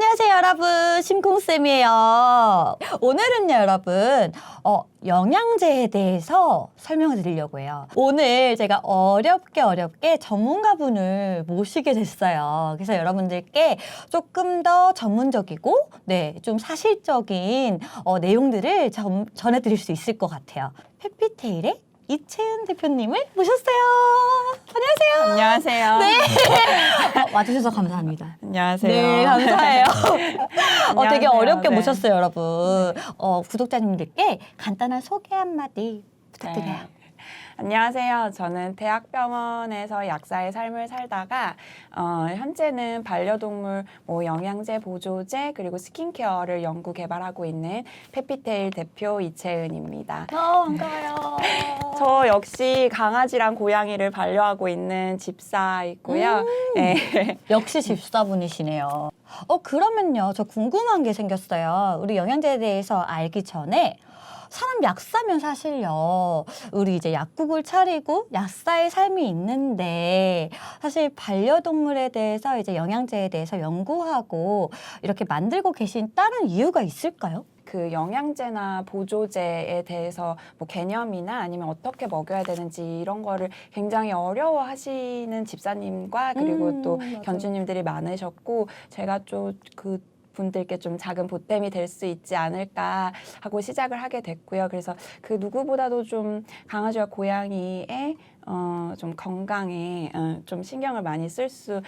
안녕하세요, 여러분. 심쿵쌤이에요. 오늘은요, 여러분, 영양제에 대해서 설명을 드리려고 해요. 오늘 제가 어렵게 전문가분을 모시게 됐어요. 그래서 여러분들께 조금 더 전문적이고, 좀 사실적인 내용들을 전해드릴 수 있을 것 같아요. 해피테일의 이채은 대표님을 모셨어요. 안녕하세요. 안녕하세요. 네. 와주셔서 감사합니다. 안녕하세요. 네, 감사해요. 되게 안녕하세요. 어렵게 네. 모셨어요, 여러분. 구독자님들께 간단한 소개 한마디 부탁드려요. 네. 안녕하세요. 저는 대학병원에서 약사의 삶을 살다가 현재는 반려동물 영양제, 보조제 그리고 스킨케어를 연구 개발하고 있는 페피테일 대표 이채은입니다. 반가워요. 저 역시 강아지랑 고양이를 반려하고 있는 집사이고요. 네. 역시 집사분이시네요. 그러면요, 저 궁금한 게 생겼어요. 우리 영양제에 대해서 알기 전에 사람 약사면 사실요, 우리 이제 약국을 차리고 약사의 삶이 있는데, 사실 반려동물에 대해서 이제 영양제에 대해서 연구하고 이렇게 만들고 계신 다른 이유가 있을까요? 그 영양제나 보조제에 대해서 개념이나 아니면 어떻게 먹여야 되는지 이런 거를 굉장히 어려워하시는 집사님과 그리고 또 맞아요. 견주님들이 많으셨고, 제가 좀 그 분들께 좀 작은 보탬이 될 수 있지 않을까 하고 시작을 하게 됐고요. 그래서 그 누구보다도 좀 강아지와 고양이의 좀 건강에 좀 신경을 많이 쓸 수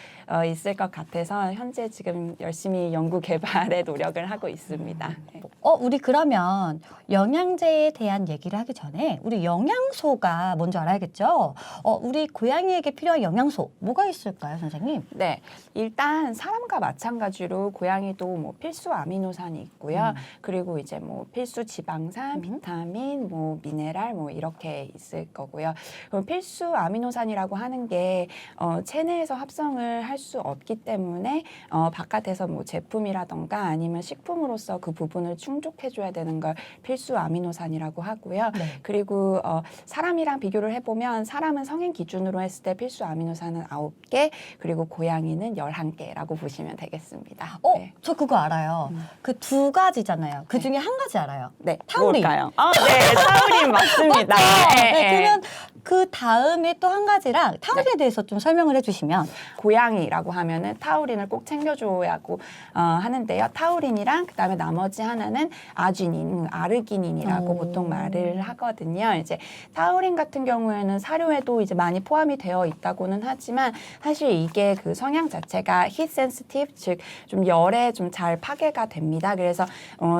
있을 것 같아서 현재 지금 열심히 연구 개발에 노력을 하고 있습니다. 네. 우리 그러면 영양제에 대한 얘기를 하기 전에 우리 영양소가 뭔지 알아야겠죠? 우리 고양이에게 필요한 영양소 뭐가 있을까요, 선생님? 네, 일단 사람과 마찬가지로 고양이도 필수 아미노산이 있고요. 그리고 이제 필수 지방산, 비타민, 미네랄 이렇게 있을 거고요. 그럼 필수 아미노산이라고 하는 게 체내에서 합성을 할 수 없기 때문에 바깥에서 제품이라던가 아니면 식품으로서 그 부분을 충족해줘야 되는 걸 필수 아미노산이라고 하고요. 네. 그리고 사람이랑 비교를 해보면 사람은 성인 기준으로 했을 때 필수 아미노산은 9개, 그리고 고양이는 11개라고 보시면 되겠습니다. 네. 저 그거 알아요. 그 두 가지잖아요. 그 중에 한 가지 알아요. 네, 타우린. 뭘까요? 네, 타우린 맞습니다. 그러면 그 다음에 또 한 가지랑 타우린에 대해서 좀 설명을 해주시면. 고양이라고 하면은 타우린을 꼭 챙겨줘야 하고 하는데요. 타우린이랑 그다음에 나머지 하나는 아쥐닌, 아르기닌이라고 보통 말을 하거든요. 이제 타우린 같은 경우에는 사료에도 이제 많이 포함이 되어 있다고는 하지만 사실 이게 그 성향 자체가 heat sensitive, 즉 좀 열에 좀 잘 파괴가 됩니다. 그래서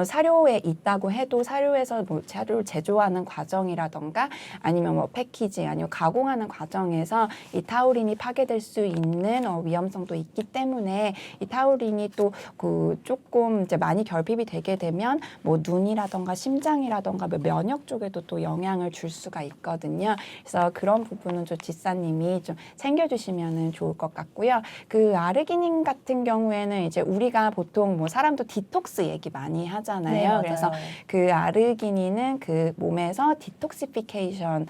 사료에 있다고 해도 사료에서 사료를 제조하는 과정이라던가 아니면 패키징 아니면 가공하는 과정에서 이 타우린이 파괴될 수 있는 위험성도 있기 때문에 이 타우린이 또 그 조금 이제 많이 결핍이 되게 되면 눈이라던가 심장이라던가 면역 쪽에도 또 영향을 줄 수가 있거든요. 그래서 그런 부분은 좀 집사님이 좀 챙겨주시면은 좋을 것 같고요. 그 아르기닌 같은 경우에는 이제 우리가 보통 사람도 디톡스 얘기 많이 하잖아요. 네, 맞아요. 그래서 그 아르기닌은 그 몸에서 디톡시피케이션을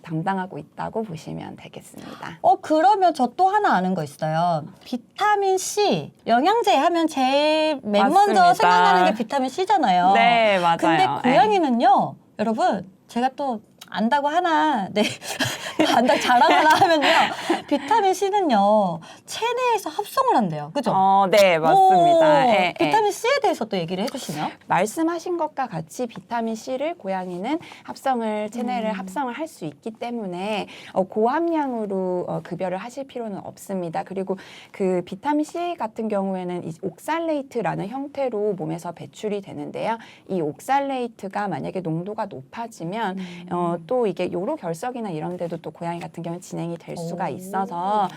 담당하고 있다고 보시면 되겠습니다. 그러면 저 또 하나 아는 거 있어요. 비타민 C. 영양제 하면 제일 맨 먼저 맞습니다. 생각나는 게 비타민 C잖아요. 네, 맞아요. 근데 고양이는요, 여러분, 제가 또 안다고 하나, 안다고 자랑하나 하면요, 비타민 C는요, 체내에서 합성을 한대요. 그죠? 네, 맞습니다. 비타민 C에 대해서 또 얘기를 해주시면. 말씀하신 것과 같이 비타민 C를 고양이는 체내를 합성을 할 수 있기 때문에 고함량으로 급여를 하실 필요는 없습니다. 그리고 그 비타민 C 같은 경우에는 이 옥살레이트라는 형태로 몸에서 배출이 되는데요. 이 옥살레이트가 만약에 농도가 높아지면 또 이게 요로 결석이나 이런 데도 또 고양이 같은 경우는 진행이 될 수가 있어서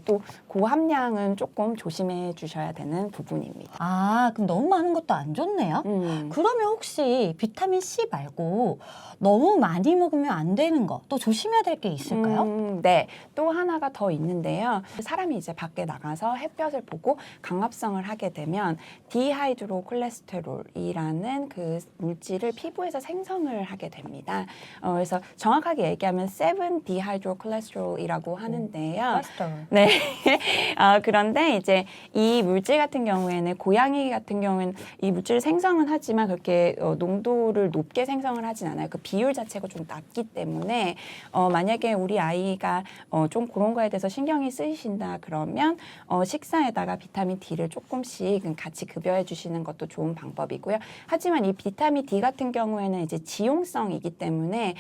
또 고함량은 조금 조심해 주셔야 되는 부분입니다. 그럼 너무 많은 것도 안 좋네요. 그러면 혹시 비타민 C 말고 너무 많이 먹으면 안 되는 거, 또 조심해야 될 게 있을까요? 네, 또 하나가 더 있는데요. 사람이 이제 밖에 나가서 햇볕을 보고 강합성을 하게 되면 디하이드로 콜레스테롤이라는 그 물질을 피부에서 생성을 하게 됩니다. 그래서 그래서 정확하게 얘기하면 7-dehydrocholesterol이라고 하는데요. 콜레스테롤. 네. 그런데 이제 이 물질 같은 경우에는 고양이 같은 경우에는 이 물질을 생성은 하지만 그렇게 농도를 높게 생성을 하진 않아요. 그 비율 자체가 좀 낮기 때문에 만약에 우리 아이가 좀 그런 거에 대해서 신경이 쓰이신다 그러면 식사에다가 비타민 D를 조금씩 같이 급여해 주시는 것도 좋은 방법이고요. 하지만 이 비타민 D 같은 경우에는 이제 지용성이기 때문에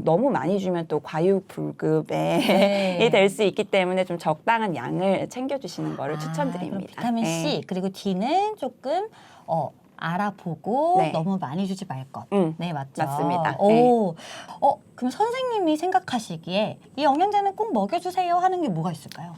너무 많이 주면 또 과유불급에 될 수 있기 때문에 좀 적당한 양을 챙겨주시는 거를 추천드립니다. 그럼 비타민 C 네. 그리고 D는 조금 알아보고 네. 너무 많이 주지 말 것. 네, 맞죠? 맞습니다. 오, 그럼 선생님이 생각하시기에 이 영양제는 꼭 먹여주세요 하는 게 뭐가 있을까요?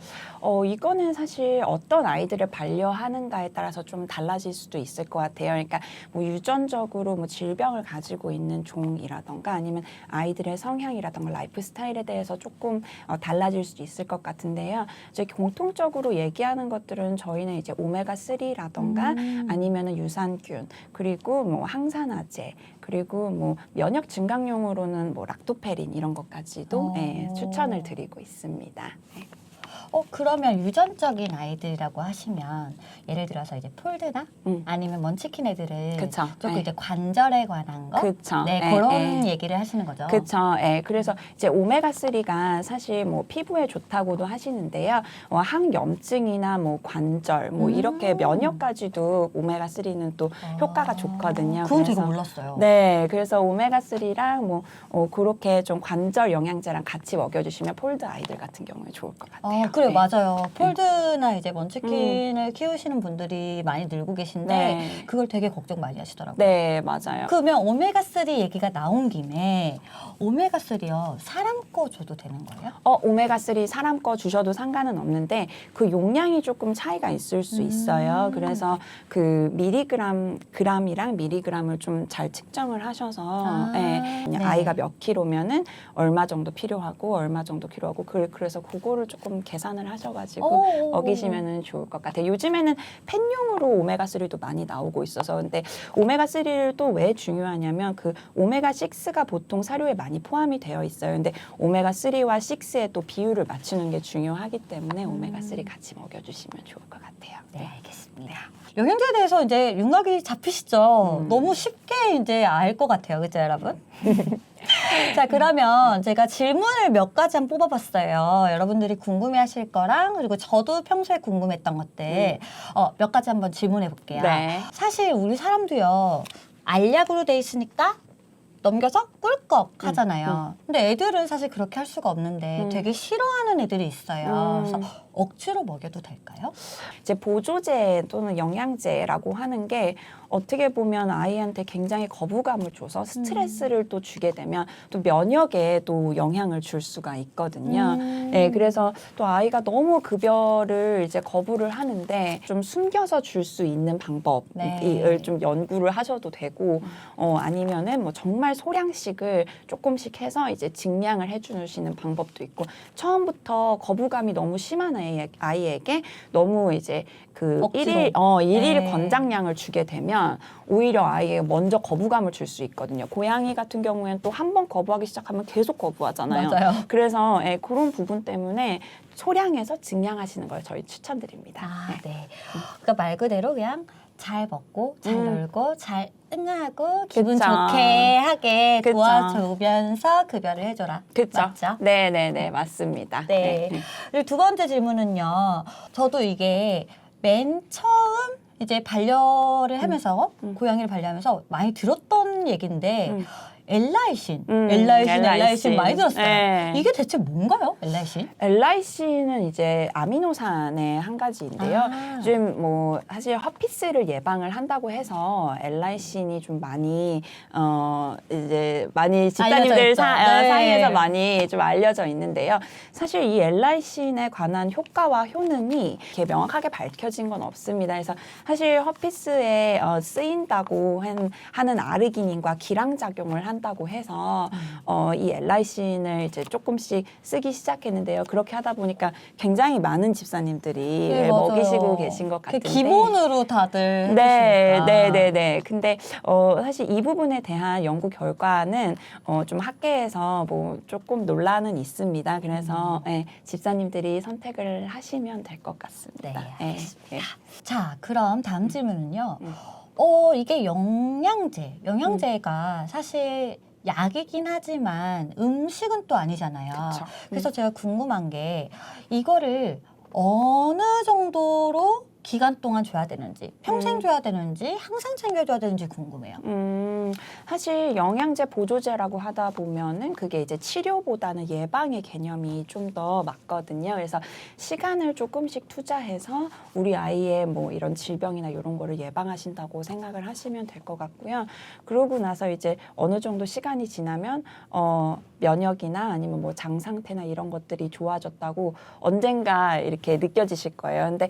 이거는 사실 어떤 아이들을 반려하는가에 따라서 좀 달라질 수도 있을 것 같아요. 그러니까 뭐 유전적으로 뭐 질병을 가지고 있는 종이라던가 아니면 아이들의 성향이라던가 라이프 스타일에 대해서 조금 달라질 수도 있을 것 같은데요. 이제 공통적으로 얘기하는 것들은 저희는 이제 오메가3라던가 아니면은 유산균 그리고 뭐 항산화제 그리고 뭐 면역 증강용으로는 뭐 락토페린 이런 것까지도 추천을 드리고 있습니다. 네. 그러면 유전적인 아이들이라고 하시면 예를 들어서 이제 폴드나 아니면 먼치킨 애들은 그쵸. 조금 네. 이제 관절에 관한 거, 그쵸. 네, 그런 얘기를 하시는 거죠. 그렇죠. 그래서 이제 오메가3가 사실 뭐 피부에 좋다고도 하시는데요. 항염증이나 뭐 관절, 뭐 이렇게 면역까지도 오메가3는 또 효과가 좋거든요. 그건 제가 그래서 몰랐어요. 네, 그래서 오메가3랑 뭐 그렇게 좀 관절 영양제랑 같이 먹여주시면 폴드 아이들 같은 경우에 좋을 것 같아요. 그래 네. 맞아요. 폴드나 이제 먼치킨을 키우시는 분들이 많이 늘고 계신데 네. 그걸 되게 걱정 많이 하시더라고요. 네, 맞아요. 그러면 오메가3 얘기가 나온 김에 오메가3요 사람 거 줘도 되는 거예요? 오메가3 사람 거 주셔도 상관은 없는데 그 용량이 조금 차이가 있을 수 있어요. 그래서 그 그람이랑 미리그램을 좀 잘 측정을 하셔서 네. 아이가 몇 킬로면은 얼마 정도 필요하고 얼마 정도 필요하고 그래서 그거를 조금 계산을 하셔가지고 먹이시면은 좋을 것 같아요. 요즘에는 펜용으로 오메가3도 많이 나오고 있어서 근데 오메가3를 또 왜 중요하냐면 그 오메가6가 보통 사료에 많이 포함이 되어 있어요. 근데 오메가3와 6의 또 비율을 맞추는 게 중요하기 때문에 오메가3 같이 먹여주시면 좋을 것 같아요. 네, 알겠습니다. 영양제에 대해서 이제 윤곽이 잡히시죠? 너무 쉽게 이제 알 것 같아요. 그죠, 여러분? 자, 그러면 제가 질문을 몇 가지 한번 뽑아봤어요. 여러분들이 궁금해하실 거랑 그리고 저도 평소에 궁금했던 것들 몇 가지 한번 질문해 볼게요. 네. 사실 우리 사람도요. 알약으로 돼 있으니까 넘겨서 꿀꺽 하잖아요. 근데 애들은 사실 그렇게 할 수가 없는데 되게 싫어하는 애들이 있어요. 그래서 억지로 먹여도 될까요? 이제 보조제 또는 영양제라고 하는 게 어떻게 보면 아이한테 굉장히 거부감을 줘서 스트레스를 또 주게 되면 또 면역에 또 영향을 줄 수가 있거든요. 네, 그래서 또 아이가 너무 급여를 이제 거부를 하는데 좀 숨겨서 줄 수 있는 방법을 좀 연구를 하셔도 되고 아니면은 뭐 정말 소량씩을 조금씩 해서 이제 증량을 해주시는 방법도 있고 처음부터 거부감이 너무 심한 아이에게 너무 이제 그 일일 권장량을 주게 되면 오히려 아이에게 먼저 거부감을 줄 수 있거든요. 고양이 같은 경우에는 또 한 번 거부하기 시작하면 계속 거부하잖아요. 맞아요. 그래서 그런 부분 때문에 소량해서 증량하시는 걸 저희 추천드립니다. 네. 그러니까 말 그대로 그냥 잘 먹고 잘 놀고 잘 응하고 기분 그쵸. 좋게 하게 그쵸. 도와주면서 급여를 해줘라. 그렇죠. 맞죠? 네네네 맞습니다. 네. 그리고 두 번째 질문은요. 저도 이게 맨 처음 이제 반려를 하면서 고양이를 반려하면서 많이 들었던 얘기인데 엘라이신 많이 들었어요. 네. 이게 대체 뭔가요? 엘라이신? 엘라이신은 이제 아미노산의 한 가지인데요. 요즘 뭐 사실 허피스를 예방을 한다고 해서 엘라이신이 좀 많이 이제 많이 집사님들 사이에서 많이 좀 알려져 있는데요. 사실 이 엘라이신에 관한 효과와 효능이 이렇게 명확하게 밝혀진 건 없습니다. 그래서 사실 허피스에 쓰인다고 하는 아르기닌과 기량작용을 하는 한다고 해서 이 엘라이신을 이제 조금씩 쓰기 시작했는데요. 그렇게 하다 보니까 굉장히 많은 집사님들이 네, 맞아요. 먹이시고 계신 것 그 같은데. 기본으로 다들 네, 해주시니까. 네. 근데 사실 이 부분에 대한 연구 결과는 좀 학계에서 뭐 조금 논란은 있습니다. 그래서 예, 집사님들이 선택을 하시면 될 것 같습니다. 네, 예, 알겠습니다. 예. 자, 그럼 다음 질문은요. 음. 이게 영양제가 사실 약이긴 하지만 음식은 또 아니잖아요. 그쵸. 그래서 제가 궁금한 게 이거를 어느 정도로 기간 동안 줘야 되는지, 평생 줘야 되는지, 항상 챙겨줘야 되는지 궁금해요. 사실 영양제 보조제라고 하다 보면은 그게 이제 치료보다는 예방의 개념이 좀 더 맞거든요. 그래서 시간을 조금씩 투자해서 우리 아이의 뭐 이런 질병이나 이런 거를 예방하신다고 생각을 하시면 될 것 같고요. 그러고 나서 이제 어느 정도 시간이 지나면 면역이나 아니면 뭐 장 상태나 이런 것들이 좋아졌다고 언젠가 이렇게 느껴지실 거예요. 근데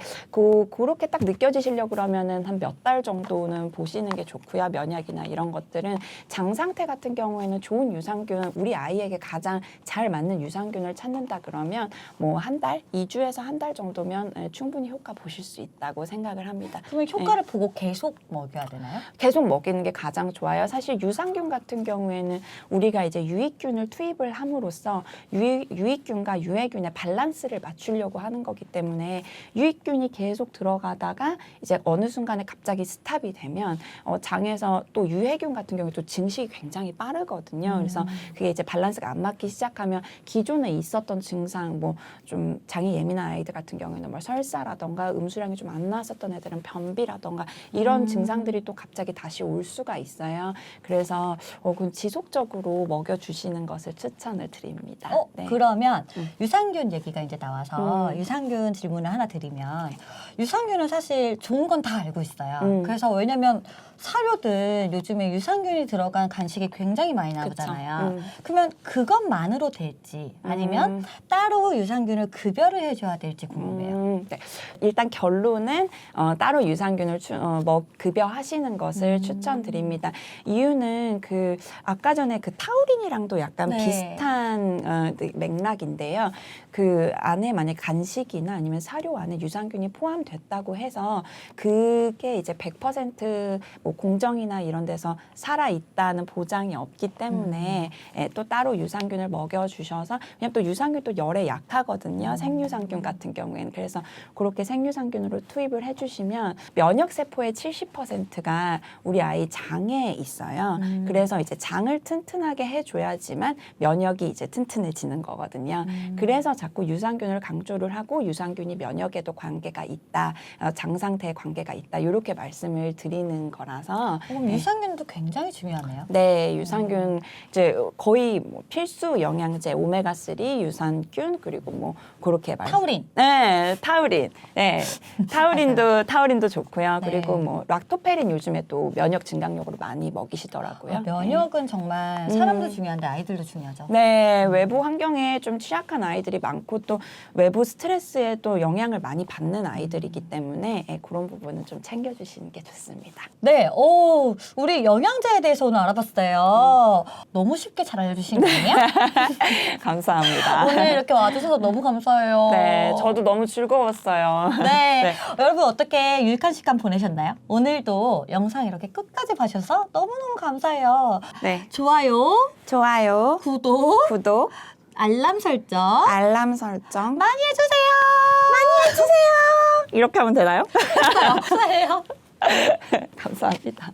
그렇게 딱 느껴지시려고 그러면은 한 몇 달 정도는 보시는 게 좋고요. 면역이나 이런 것들은 장 상태 같은 경우에는 좋은 유산균, 우리 아이에게 가장 잘 맞는 유산균을 찾는다 그러면 뭐 한 달, 2주에서 한 달 정도면 충분히 효과 보실 수 있다고 생각을 합니다. 그러면 효과를 보고 계속 먹여야 되나요? 계속 먹이는 게 가장 좋아요. 사실 유산균 같은 경우에는 우리가 이제 유익균을 투입을 함으로써 유익균과 유해균의 밸런스를 맞추려고 하는 거기 때문에 유익균이 계속 들어가다가 이제 어느 순간에 갑자기 스탑이 되면 장에서 또 유해균 같은 경우에 또 증식이 굉장히 빠르거든요. 그래서 그게 이제 밸런스가 안 맞기 시작하면 기존에 있었던 증상, 뭐 좀 장이 예민한 아이들 같은 경우에는 뭐 설사라던가 음수량이 좀 안 나왔었던 애들은 변비라던가 이런 증상들이 또 갑자기 다시 올 수가 있어요. 그래서 그건 지속적으로 먹여주시는 것을 추천을 드립니다. 네. 그러면 유산균 얘기가 이제 나와서 유산균 질문을 하나 드리면 유산균은 사실 좋은 건 다 알고 있어요. 그래서 왜냐면 사료든 요즘에 유산균이 들어간 간식이 굉장히 많이 나오잖아요. 그러면 그것만으로 될지 아니면 따로 유산균을 급여를 해줘야 될지 궁금해요. 네. 일단 결론은 따로 유산균을 급여하시는 것을 추천드립니다. 이유는 아까 전에 타우린이랑도 약간 네. 비슷한 맥락인데요. 그 안에 만약 간식이나 아니면 사료 안에 유산균이 포함됐다고 해서 그게 이제 100% 뭐 공정이나 이런 데서 살아 있다는 보장이 없기 때문에 또 따로 유산균을 먹여주셔서 왜냐면 또 유산균도 열에 약하거든요. 생유산균 같은 경우에는 그래서 그렇게 생유산균으로 투입을 해주시면 면역 세포의 70%가 우리 아이 장에 있어요. 그래서 이제 장을 튼튼하게 해줘야지만 면역이 이제 튼튼해지는 거거든요. 그래서 자꾸 유산균을 강조를 하고 유산균이 면역에도 관계가 있다, 장 상태에 관계가 있다 이렇게 말씀을 드리는 거라서. 그럼 유산균도 굉장히 중요하네요. 네, 유산균 이제 거의 뭐 필수 영양제 오메가3 유산균 그리고 뭐 그렇게 타우린. 네, 타우린. 네. 타우린도 좋고요. 네. 그리고 뭐 락토페린 요즘에 또 면역 증강용으로 많이 먹이시더라고요. 면역은 정말 사람도 중요한데 아이들도 중요하죠. 네, 외부 환경에 좀 취약한 아이들이 많고 또 외부 스트레스에 또 영향을 많이 받는 아이들이기 때문에 그런 부분은 좀 챙겨주시는 게 좋습니다. 네, 우리 영양제에 대해서 오늘 알아봤어요. 너무 쉽게 잘 알려주신 거 아니에요? 감사합니다. 오늘 이렇게 와주셔서 너무 감사해요. 네, 저도 너무 즐거웠어요. 네, 네. 여러분 어떻게 유익한 시간 보내셨나요? 오늘도 영상 이렇게 끝까지 봐주셔서 너무너무 감사해요. 네, 좋아요, 구독, 알람 설정 알람 설정 많이 해주세요. 이렇게 하면 되나요? 감사해요. 감사합니다.